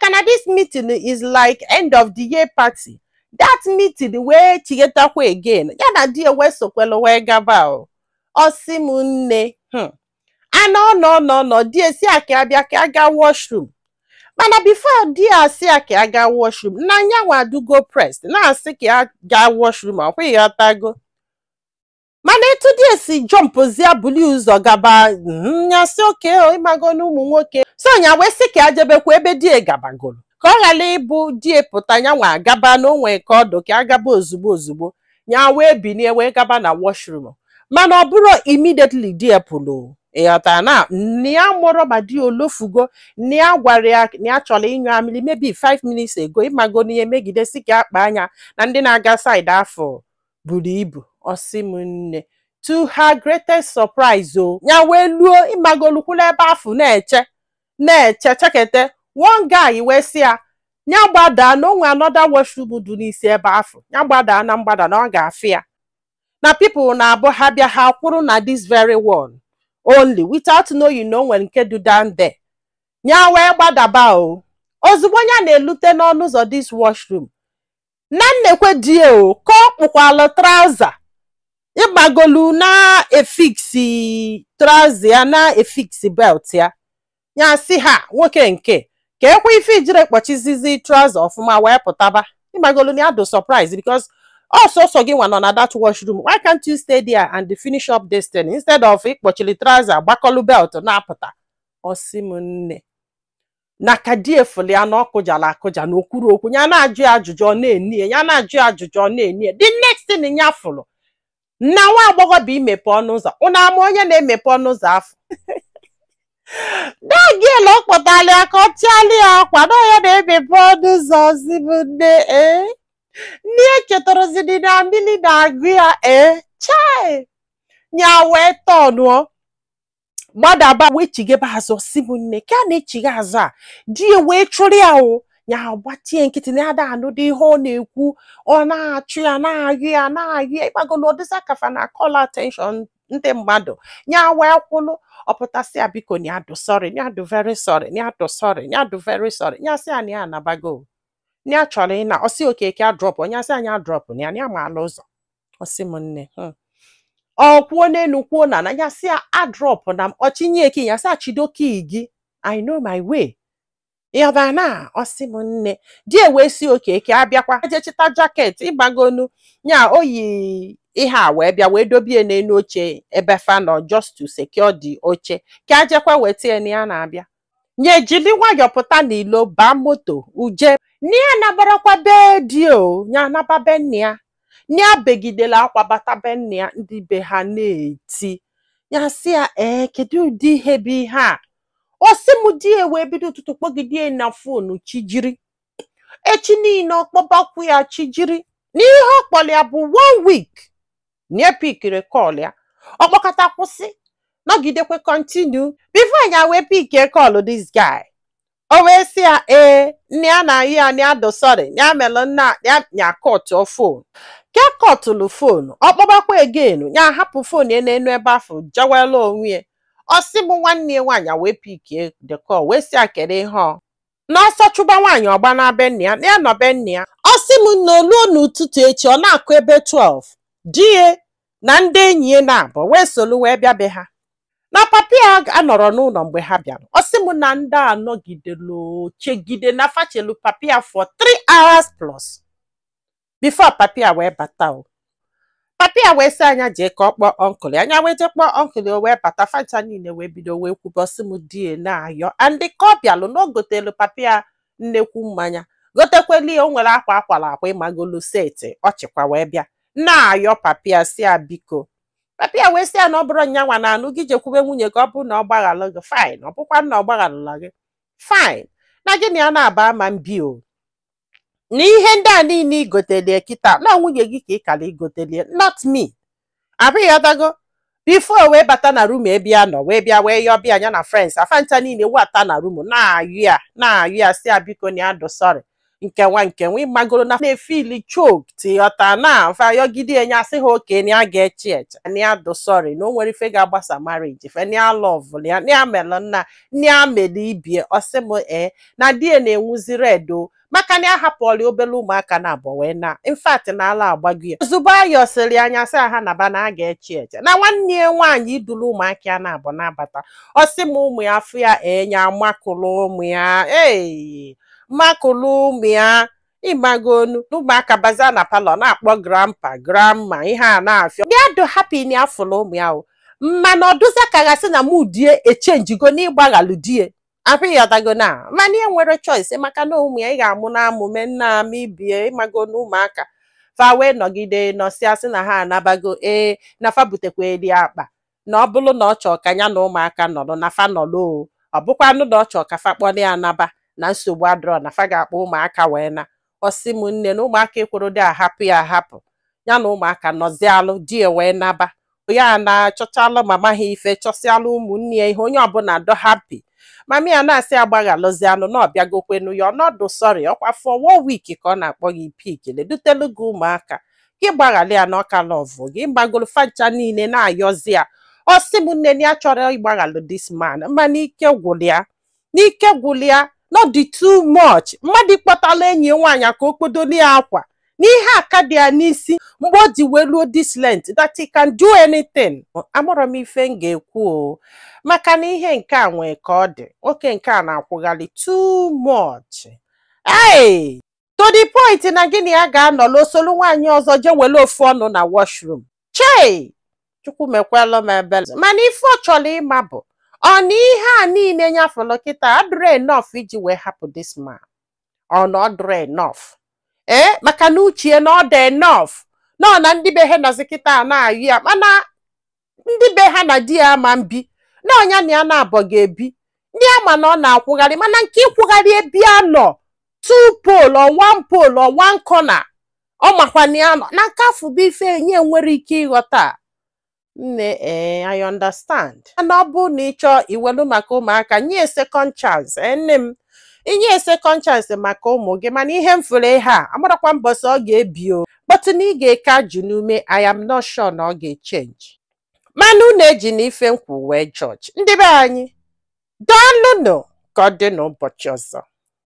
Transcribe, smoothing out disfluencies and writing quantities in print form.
Makana this meeting is like end of the year party. That meeting where Chigetakwe again. Yana dear Wesokwelo Wegaba. Osimunne. No. Dear Siaki Abiaka washroom. Mana before dear Siaki aga washroom. Nanya wa do go pressed. Na Siki aga washroom. Where you go? Mana etu dear si jump zia buli uzo gaba. Nya si okay o imago n'umu nwoke. So nya we Siki ajebekwa ebe die gabagolo. Ka ọ ghara ịbụ die pụta nyanwa agaba n'onwe ka ọdụ ka agaba ozugbo nya wee binie wee gaba na washroom mana ọ bụrụ immediately die pụlụ ịghọta na nni ya mụrụ ma di olofugo nni ya gwara ya na ya chọrọ ịnyụ amịrị maybe 5 minutes ago ịmago n'ihe megide si ka akpa anya na ndị na-aga side afọ buru ibu Osimunne to her greatest surprise o nya wee luo ịmago lukwula ebe afọ na-eche chekete. One guy we see ya nyagbada no nwe another washroom do n'isi ebe afọ nyagbada na mgbada na ọ ga-afịa na people na abụ ha bịa ha kwuru na this very one only without knowing no when nke do down there nya wee gbadaba o ozugbo nya na-elute n'ọnụ ụzọ this washroom na nnekwe die o ka ọ kpụkwala trouser ịgbagolu na efiksi trouser ya na efiksi belt ya nya si ha nwoke nke ka ekwe ife ijire kpọchizizi trouser ọfụma wee pụtaba ịmagolu ni ado surprise because also gị nwa nọ na that washroom. Why can't you stay there and finish up this thing instead of ikpochili trouser gbakọlu belt na-apụta? Osimunne na kadie fuli ya na ọkụjala akụja na okwuru okwu ya na-ajụ ajụjụ ọ na-enie ya na-ajụ ajụjụ ọ na-enie. The next thing ya fụlụ na nwa agbọghọ bụ imepe ọnụ ụzọ ụna ama onye na-emepe ọnụ ụzọ afọ Dagel okpotali akọchiali akwa na ya na-emepe ọnụ ụzọ Osimunne ni echetọrọzidi na mmiri na-agụ ya chai nya wee tọnụọ gbadaba wee chigebe azụ Osimunne ka na-echiga azụ a di wee chụrụ ya o nya gbatie nkịtị na ada anụ dị ihe ọ na-ekwu ọ na-achụ ya na-agụ ya ịgbagolo ọdịsa kafa na call attention ndị mmadụ nya wee kwụlụ ọpụtasị abiko ni adu sorry ni adu very sorry ni adu sorry ni adu very sorry nya sị anyị anabago ni achọrọ ị na osi okeke a drop nya sị anyị a drop ni anyị amaala ụzọ Osimunne ọ kwuo n'elu kwuo na nya sị a drop na ọchinye eke nya sị achidoki gị I know my way ịghọta na Osimunne di wee si okeke abịakwa jechita jacket ịgbagonu nya oyi ihe a wee bịa wee dobie n'elu oche ebe fa nọ just to secure the oche ka ajekwa weta ya na-abịa nye jili nwayọ pụta n'ilo baa moto uje nia nabarakwa be dio nya naba be nnia nia begidela akwa bata be nnia ndị be ha na-eti ya si ya kedu ụdị ihe bụ ihe a Osimudie wee bido ụtụtụ kpọgidie na fonu chijiri echi niile ọkpọbakwu ya chijiri n'ihe ọkpọrọ ya bụ 1 week nye pikiri call ya ọkpọkọta kwụsị nọgidekwe continue before nya wee pike call this guy o wee si ya nne a na ya ni ado sorry nya melụ nna nya cut o phone ke cutlu phone ọkpọbakwa again nya hapụ phone ya n'enu ebe afọ jawela onwe Osimu nwanne nwanya wee pike the call wee si akere ihe n'ọsọ chụba nwanyị ọgba na be nne ya na nọ be nne ya Osimunne oluo n'ụtụtụ echi ọ na-akụ ebe 12 die na ndị enyi ya na-abụ wee solu wee bịa be ha na papi ya anọrọ n'ụlọ mgbe ha bịara Osimunne ndị anọgidelo chegide na fachelu papi ya for 3 hours plus before papi ya wee bata o papi ya wee sị anya jee ka ọ kpọọ ọnkụl ya anya wee jee kpọọ ọnkụl ya wee bata facha niile wee bido wee kwube Osimudie na-ayọ andị ka ọ bịalụ na o gotelu papi ya nnekwu mmanya gotekweli o nwere akwa akwala akwa ịmagolu seti ọ chịkwa wee bịa na-ayọ papi ya si ya biko papi ya wee sị ya na ọ bụrụ nyanwa na anụ gị jekwube nwunye ka ọ bụ na ọ gbaghalụ gị fine ọ bụkwa na ọ gbaghalụla gị fine na gị na ya na-aba ama mbi o na ihe ndị a niile igotelie kịta na nwunye gị ka ị kala igotelie not me abịghị ọdago before wee bata na room ebe ya nọ wee bịa wee yọbịa anya na friends afancha niile wata na room na-ayụ ya si ya biko na ya do sorry nke nwa ịmagoro na na-efili choked tighọta na mfa yọgide enye asị ha oke na ya ga-eche eche na dụ sorry na o nwere ife ga-agbasa marriage fe na love ya na melụ nna na mele ibie ọsị m na di na-enwuzi red o maka na ahapụọli obere ụmụaka na abụọ wee na infact na ala agbago ya ozugbo ayọsịrị anya sị ha naba na a ga-eche eche na nwanne ya nwaanyị idulu ụmụaka ya na abụọ na-abata ọsị m ụmụ ya afụ ya enya makụlụ ụmụ ya makụlụ ụmụ ya ịmagonu ụmụaka baza na palọ na-akpọ grandpa grandma ihe a na-afịọ bịa do happy na afụlụ ụmụ ya o mana ọdụza ka gasị na mụ die echenjigo n'ịgbaghalụ die apịghọtago na mana ihe nwere choice maka na ụmụ ya ị ga-amụ na amụme nna m ibie ịmago na ụmụaka fa wee nọgide nọsịasị na ha anabago na fa butekweli akpa na ọ bụrụ na ọ chọọ ka ya na ụmụaka nọrọ na fa nọrọ ọ bụkwanụ na ọ chọọ ka fa kpọrọ ya anaba na nsogbu adịrọ na fa ga-akpọ ụmụaka wee na ọsị m nne na ụmụaka ekworo dị ahapụ ya ahapụ ya na ụmụaka nọzialụ di wee naba ya na-achọchalụ mama ha ife chọsịalụ ụmụnne ya ihe onye ọbụla dọ happy mami ya na-asị agbaghalụzianụ na ọbịagokwenu ya ọnọdụ sọrị ọkwa fọ 1 week ka ọ na-akpọ gị pikele dutelu gị ụmụaka gị gbaghalị ya n'ọka lọvụ gị gbagoro fancha niile na-ayọzi ya ọsị m nne ya chọrọ ịgbaghalụ this man mana ike gwụlụ ya not dị too much mmadụ kpọtala enyi nwaanyị ka o kpodoli ya akwa n'ihe aka dị ya n'isi mgbe o ji wee luo this length that he can do anything amụrụ m ife m ga-ekwu o maka na ihe nke a nwee ka ọ dị oke nke a na-akwụghalị too much to the point na gịnị ya ga-anọla osolu nwaanyị ọzọ je wele ofu ọnụ na washroom chukwu mekwelụ m ebele mana ife ọ chọrọ ịma bụ ọ na ihe a niile nyafụlụ kịta adịrọ enough iji wee hapụ this man ọ na ọ dịrọ enough maka na uche na ọ dị enough nọ na ndị be ha nọzi kịta na-ayụ ya mana ndị be ha na di ya ama mbi na ọnya na ya na-abọ ga-ebi ndị ama na ọ na-akwụgharị mana nke ịkwụgharị ebe ya nọ 2 pole or 1 pole or 1 corner ọ makwana ya nọ na nke afụ bụ ife enye nwere ike ịghọta nne I understand mana ọ bụ na ị chọọ iwelu maka ụmụaka nye second chance nne m inye second chance maka ụmụ gị mana ihe m fere ihe a amarakwa mbọsị ọ ga-ebi o but na ị ga-eke ajụ n'ume I am not sure na ọ ga-echenji mana unu eji na ife nkwu wee judge ndị be anyị daalụnụ ka ọ dị n'ụbọchị ọzọ.